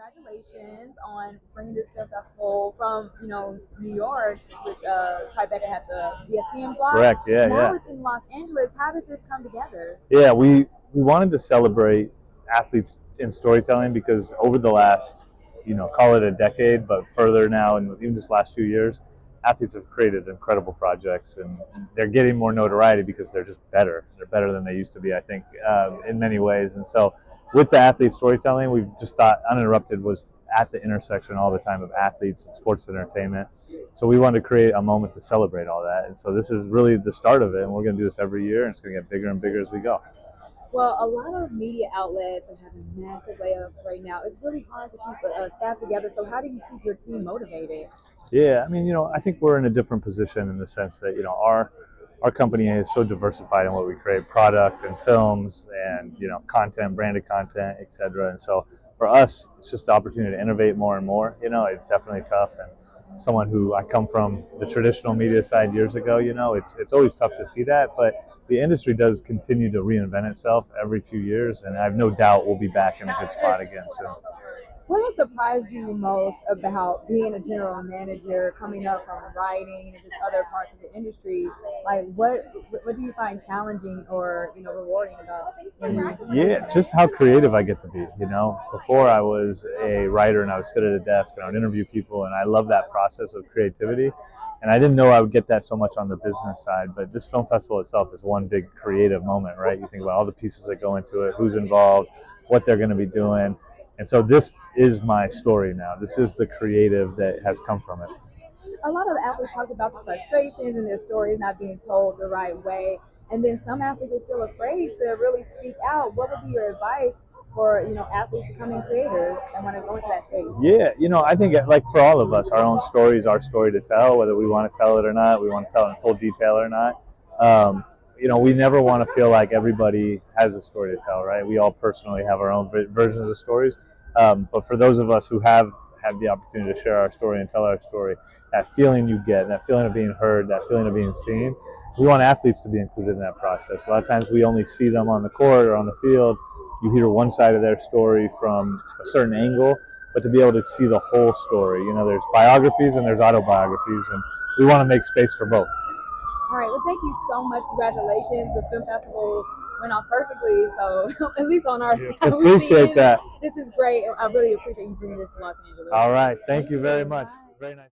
congratulations on bringing this film festival from, New York, which Tribeca had the ESPN block. Correct, yeah, now yeah. it's in Los Angeles. How did this come together? Yeah, we wanted to celebrate athletes in storytelling because over the last, call it a decade, but further now, and even just last few years, athletes have created incredible projects, and they're getting more notoriety because they're just better. They're better than they used to be, I think, in many ways. And so, with the athlete storytelling, we've just thought Uninterrupted was at the intersection all the time of athletes and sports entertainment. So we wanted to create a moment to celebrate all that. And so this is really the start of it, and we're going to do this every year, and it's going to get bigger and bigger as we go. Well, a lot of media outlets are having massive layoffs right now. It's really hard to keep staff together. So how do you keep your team motivated? Yeah, I mean, I think we're in a different position in the sense that, our company is so diversified in what we create, product and films and, content, branded content, et cetera. And so for us, it's just the opportunity to innovate more and more. It's definitely tough. And someone who I come from the traditional media side years ago, it's always tough to see that. But the industry does continue to reinvent itself every few years. And I have no doubt we'll be back in a good spot again soon. What has surprised you most about being a general manager, coming up from writing and just other parts of the industry? Like, what do you find challenging or rewarding about Yeah, just how creative I get to be. Before I was a writer and I would sit at a desk and I would interview people, and I love that process of creativity. And I didn't know I would get that so much on the business side, but this film festival itself is one big creative moment, right? You think about all the pieces that go into it, who's involved, what they're going to be doing. And so this is my story now. This is the creative that has come from it. A lot of athletes talk about the frustrations and their stories not being told the right way, and then some athletes are still afraid to really speak out. What would be your advice for athletes becoming creators and want to go into that space? Yeah, I think like for all of us, our own story is our story to tell, whether we want to tell it or not, we want to tell it in full detail or not. We never want to feel like everybody has a story to tell, right? We all personally have our own versions of stories. But for those of us who have had the opportunity to share our story and tell our story, that feeling you get, that feeling of being heard, that feeling of being seen, we want athletes to be included in that process. A lot of times we only see them on the court or on the field. You hear one side of their story from a certain angle, but to be able to see the whole story, there's biographies and there's autobiographies, and we want to make space for both. All right. Well, thank you so much. Congratulations. The film festival went off perfectly. So at least on our side, appreciate that. This is great. I really appreciate you bringing this to Los Angeles. All right. Thank you very much. Bye. Very nice.